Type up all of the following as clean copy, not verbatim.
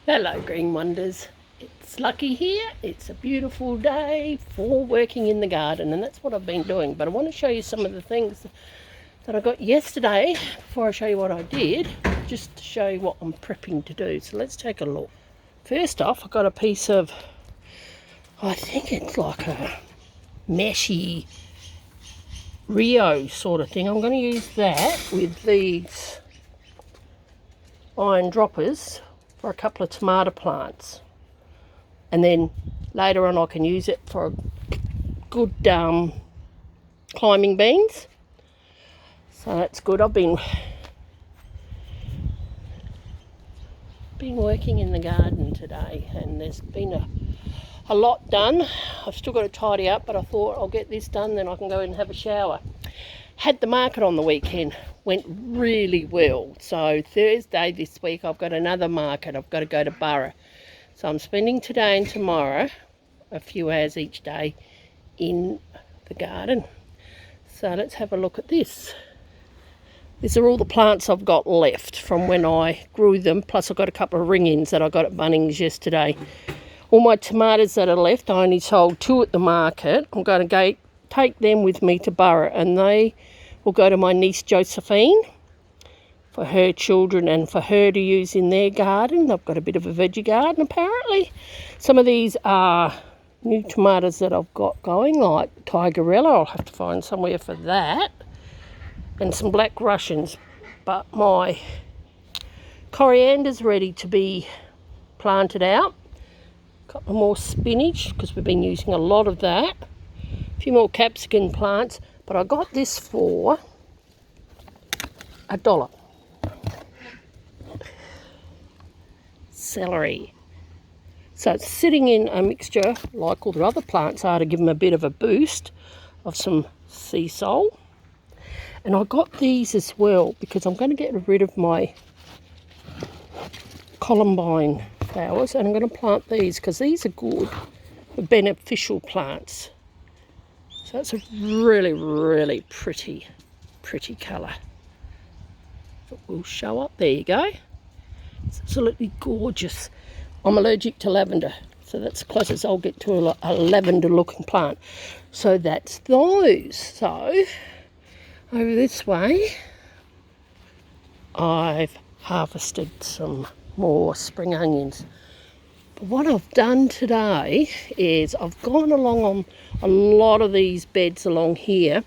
Hello Green Wonders, it's Lucky here. It's a beautiful day for working in the garden and that's what I've been doing, but I want to show you some of the things that I got yesterday before I show you what I did, just to show you what I'm prepping to do. So let's take a look. First off, I got a piece of, I think it's like a meshy Rio sort of thing. I'm going to use that with these iron droppers for a couple of tomato plants, and then later on I can use it for good climbing beans, so that's good. I've been working in the garden today and there's been a lot done. I've still got to tidy up, but I thought I'll get this done, then I can go in and have a shower. Had the market on the weekend, went really well. So Thursday this week I've got another market. I've got to go to Borough. So I'm spending today and tomorrow a few hours each day in the garden. So let's have a look at this. These are all the plants I've got left from when I grew them, plus I've got a couple of ring-ins that I got at Bunnings yesterday. All my tomatoes that are left, I only sold 2 at the market. I'm going to take them with me to Borough, and they will go to my niece Josephine for her children and for her to use in their garden. I've got a bit of a veggie garden apparently. Some of these are new tomatoes that I've got going, like Tigerella. I'll have to find somewhere for that. And some black Russians. But my coriander's ready to be planted out. A couple more spinach, because we've been using a lot of that. A few more capsicum plants, but I got this for $1. Celery. So it's sitting in a mixture, like all the other plants are, to give them a bit of a boost, of some sea salt. And I got these as well because I'm going to get rid of my columbine flowers, and I'm going to plant these because these are good, beneficial plants. So it's a really, really pretty colour. It will show up. There you go. It's absolutely gorgeous. I'm allergic to lavender, so that's as close as I'll get to a lavender looking plant. So that's those. So over this way I've harvested some more spring onions. But what I've done today is I've gone along on a lot of these beds along here,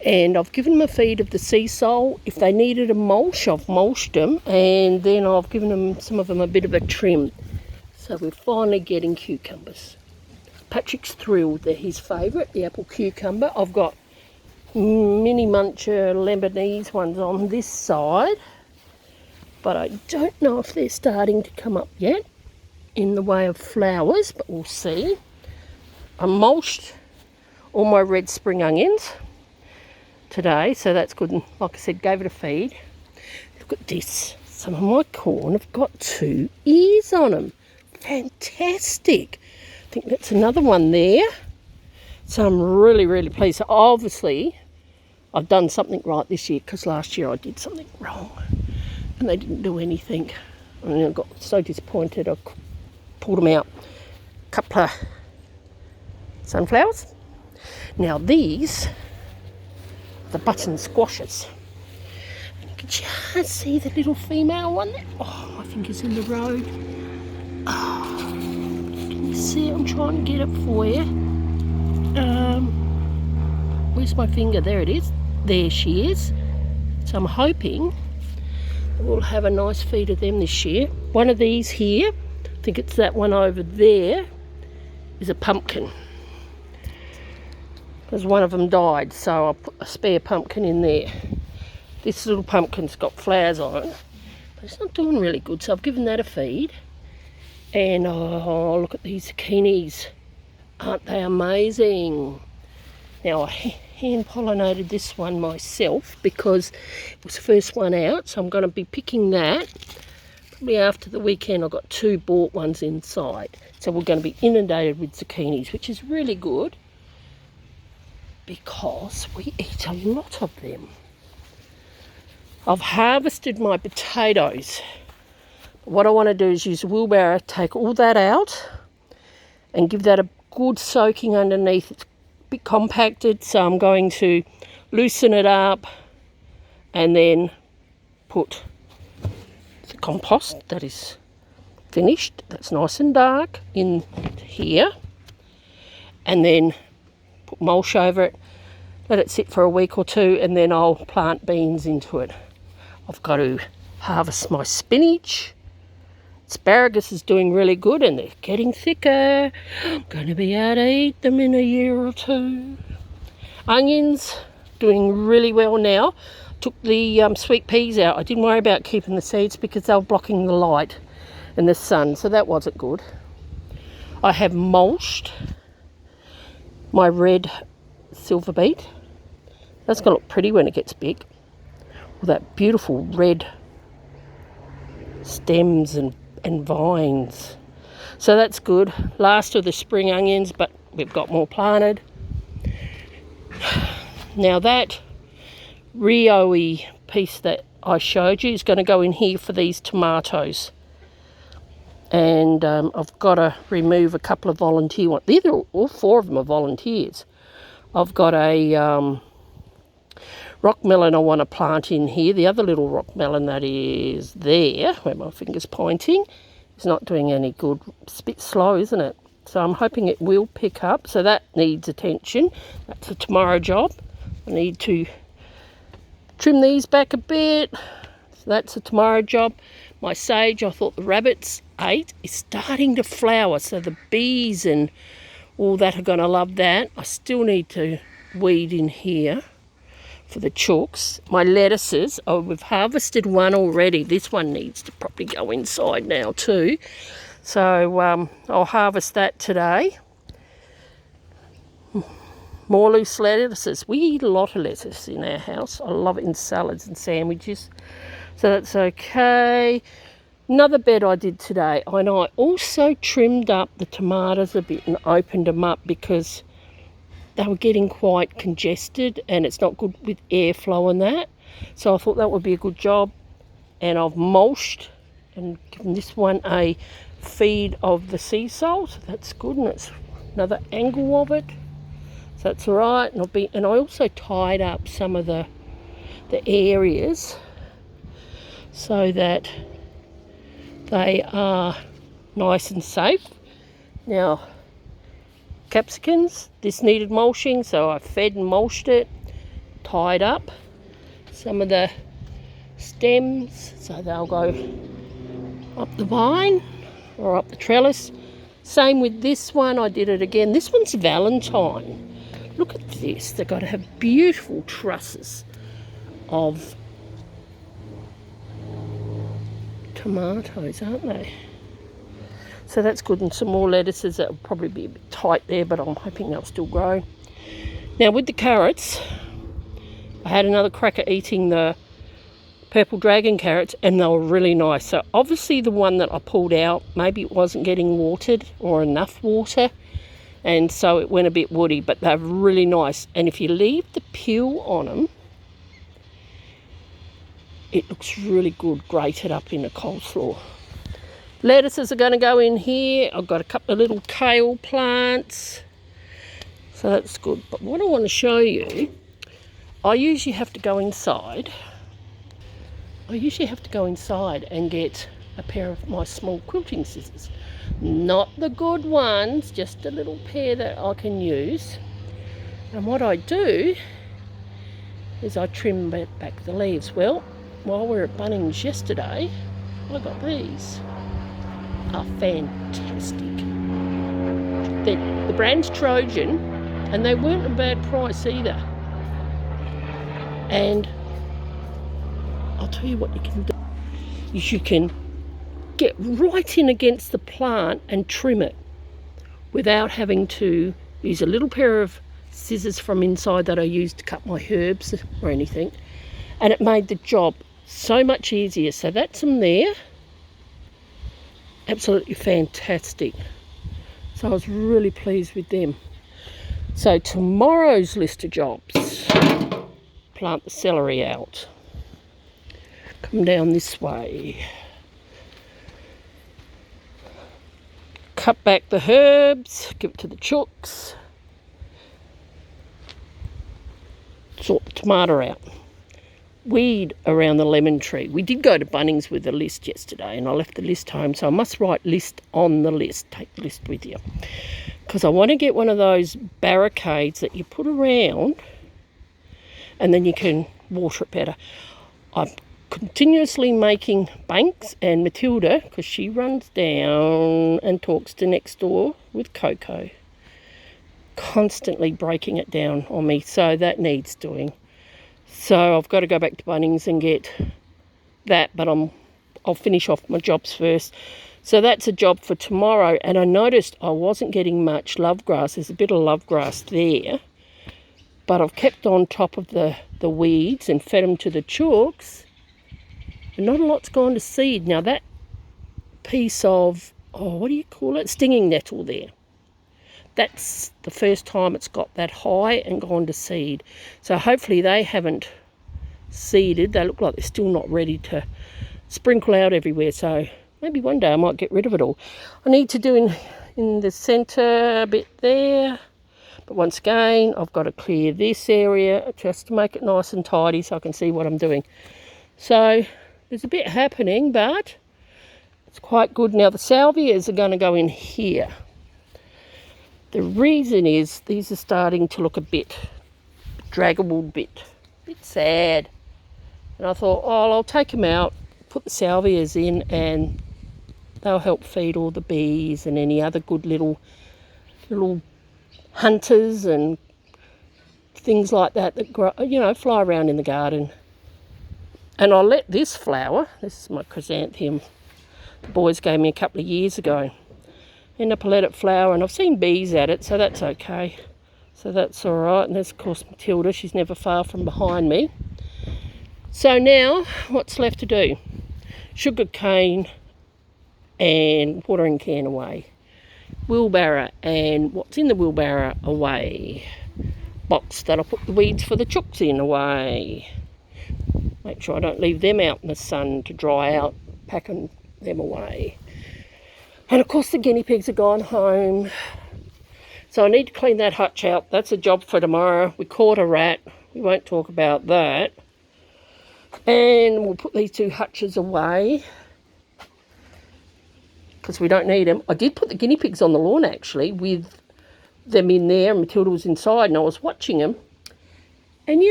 and I've given them a feed of the sea salt. If they needed a mulch, I've mulched them, and then I've given them, some of them, a bit of a trim. So we're finally getting cucumbers. Patrick's thrilled. They're his favourite, the apple cucumber. I've got mini muncher Lebanese ones on this side, but I don't know if they're starting to come up yet in the way of flowers, but we'll see. I mulched all my red spring onions today, so that's good. And like I said, gave it a feed. Look at this. Some of my corn have got 2 ears on them. Fantastic. I think that's another one there. So I'm really, really pleased. So obviously I've done something right this year, because last year I did something wrong and they didn't do anything. And I got so disappointed I pulled them out. A couple of sunflowers. Now these are the button squashes. And you can just see the little female one there. Oh, my finger's in the road. Oh, can you see it? I'm trying to get it for you. Where's my finger? There it is. There she is. So I'm hoping we'll have a nice feed of them this year. One of these here, I think it's that one over there, is a pumpkin, because one of them died, so I'll put a spare pumpkin in there. This little pumpkin's got flowers on it, but it's not doing really good, so I've given that a feed. And oh, look at these zucchinis. Aren't they amazing? Now I hand pollinated this one myself because it was the first one out, so I'm going to be picking that. Probably after the weekend. I got 2 bought ones inside, so we're going to be inundated with zucchinis, which is really good because we eat a lot of them. I've harvested my potatoes. What I want to do is use a wheelbarrow, take all that out and give that a good soaking underneath. It's a bit compacted, so I'm going to loosen it up and then put the compost that is finished, that's nice and dark, in here, and then put mulch over it, let it sit for a week or two, and then I'll plant beans into it. I've got to harvest my spinach. Asparagus is doing really good and they're getting thicker. I'm going to be able to eat them in a year or two. Onions, doing really well now. Took the sweet peas out. I didn't worry about keeping the seeds because they were blocking the light and the sun, so that wasn't good. I have mulched my red silver beet. That's going to look pretty when it gets big. All that beautiful red stems and vines. So that's good. Last of the spring onions, but we've got more planted. Now that Rio-y piece that I showed you is going to go in here for these tomatoes. And I've got to remove a couple of volunteer ones. These are all 4 of them are volunteers. I've got a rock melon I want to plant in here. The other little rock melon that is there, where my finger's pointing, is not doing any good. It's a bit slow, isn't it? So I'm hoping it will pick up. So that needs attention. That's a tomorrow job. I need to trim these back a bit. So that's a tomorrow job. My sage, I thought the rabbits ate, is starting to flower. So the bees and all that are going to love that. I still need to weed in here for the chooks. My lettuces, oh, we've harvested one already. This one needs to probably go inside now too. So I'll harvest that today. More loose lettuces. We eat a lot of lettuce in our house. I love it in salads and sandwiches. So that's okay. Another bed I did today, and I also trimmed up the tomatoes a bit and opened them up because they were getting quite congested and it's not good with airflow and that. So I thought that would be a good job. And I've mulched and given this one a feed of the sea salt. That's good, and it's another angle of it. So that's all right. And I also tied up some of the areas so that they are nice and safe. Now, capsicums, this needed mulching, so I fed and mulched it, tied up some of the stems so they'll go up the vine or up the trellis. Same with this one, I did it again. This one's Valentine. Look at this, they've got to have beautiful trusses of tomatoes, aren't they? So that's good, and some more lettuces that will probably be a bit tight there, but I'm hoping they'll still grow. Now with the carrots, I had another crack at eating the purple dragon carrots, and they were really nice. So obviously the one that I pulled out, maybe it wasn't getting watered or enough water, and so it went a bit woody, but they're really nice. And if you leave the peel on them, it looks really good grated up in a coleslaw. Lettuces are going to go in here. I've got a couple of little kale plants, so that's good. But what I want to show you, I usually have to go inside and get a pair of my small quilting scissors. Not the good ones, just a little pair that I can use. And what I do is I trim back the leaves. Well, while we were at Bunnings yesterday, I got these. Are fantastic. The brand's Trojan, and they weren't a bad price either. And I'll tell you what you can do is you can get right in against the plant and trim it without having to use a little pair of scissors from inside that I used to cut my herbs or anything, and it made the job so much easier. So that's them there. Absolutely fantastic. So I was really pleased with them. So tomorrow's list of jobs: plant the celery out, come down this way, cut back the herbs, give it to the chooks. Sort the tomato out. Weed around the lemon tree. We did go to Bunnings with a list yesterday, and I left the list home, so I must write list on the list. Take the list with you. Because I want to get one of those barricades that you put around and then you can water it better. I'm continuously making banks, and Matilda, because she runs down and talks to next door with Coco, constantly breaking it down on me, so that needs doing. So I've got to go back to Bunnings and get that, but I'll finish off my jobs first. So that's a job for tomorrow. And I noticed I wasn't getting much love grass. There's a bit of love grass there, but I've kept on top of the weeds and fed them to the chooks. And not a lot's gone to seed. Now that piece of, what do you call it? Stinging nettle there. That's the first time it's got that high and gone to seed. So hopefully they haven't seeded. They look like they're still not ready to sprinkle out everywhere. So maybe one day I might get rid of it all. I need to do in the centre a bit there. But once again, I've got to clear this area just to make it nice and tidy so I can see what I'm doing. So there's a bit happening, but it's quite good. Now the salvias are going to go in here. The reason is these are starting to look a bit draggable, bit sad. And I thought, I'll take them out, put the salvias in, and they'll help feed all the bees and any other good little hunters and things like that grow, fly around in the garden. And I'll let this flower, this is my chrysanthemum, the boys gave me a couple of years ago. End up I let it flower, and I've seen bees at it, so that's okay. So that's all right. And there's, of course, Matilda. She's never far from behind me. So now, what's left to do? Sugar cane and watering can away. Wheelbarrow and what's in the wheelbarrow away. Box that I'll put the weeds for the chooks in away. Make sure I don't leave them out in the sun to dry out, packing them away. And of course the guinea pigs are gone home. So I need to clean that hutch out. That's a job for tomorrow. We caught a rat. We won't talk about that. And we'll put these two hutches away because we don't need them. I did put the guinea pigs on the lawn actually with them in there. Matilda was inside and I was watching them. And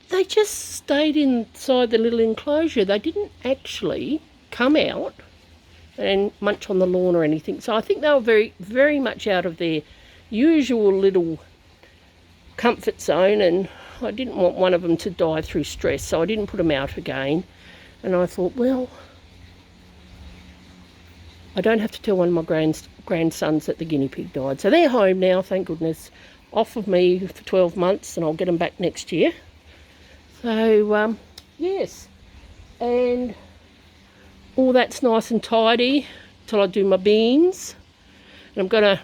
they just stayed inside the little enclosure. They didn't actually come out and munch on the lawn or anything. So I think they were very, very much out of their usual little comfort zone, and I didn't want one of them to die through stress, so I didn't put them out again. And I thought, well, I don't have to tell one of my grandsons that the guinea pig died. So they're home now, thank goodness, off of me for 12 months, and I'll get them back next year. So, yes, and all that's nice and tidy till I do my beans. And I'm going to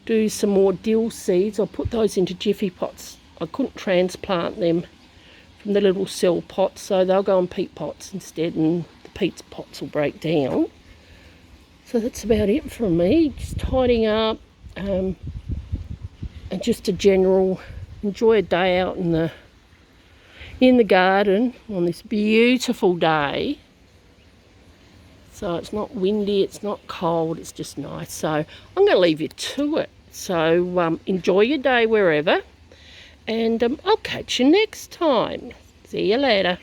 do some more dill seeds. I'll put those into jiffy pots. I couldn't transplant them from the little cell pots, so they'll go in peat pots instead, and the peat pots will break down. So that's about it from me. Just tidying up and just a general enjoy a day out in the garden on this beautiful day. So it's not windy, it's not cold, it's just nice. So I'm going to leave you to it. So enjoy your day wherever, and I'll catch you next time. See you later.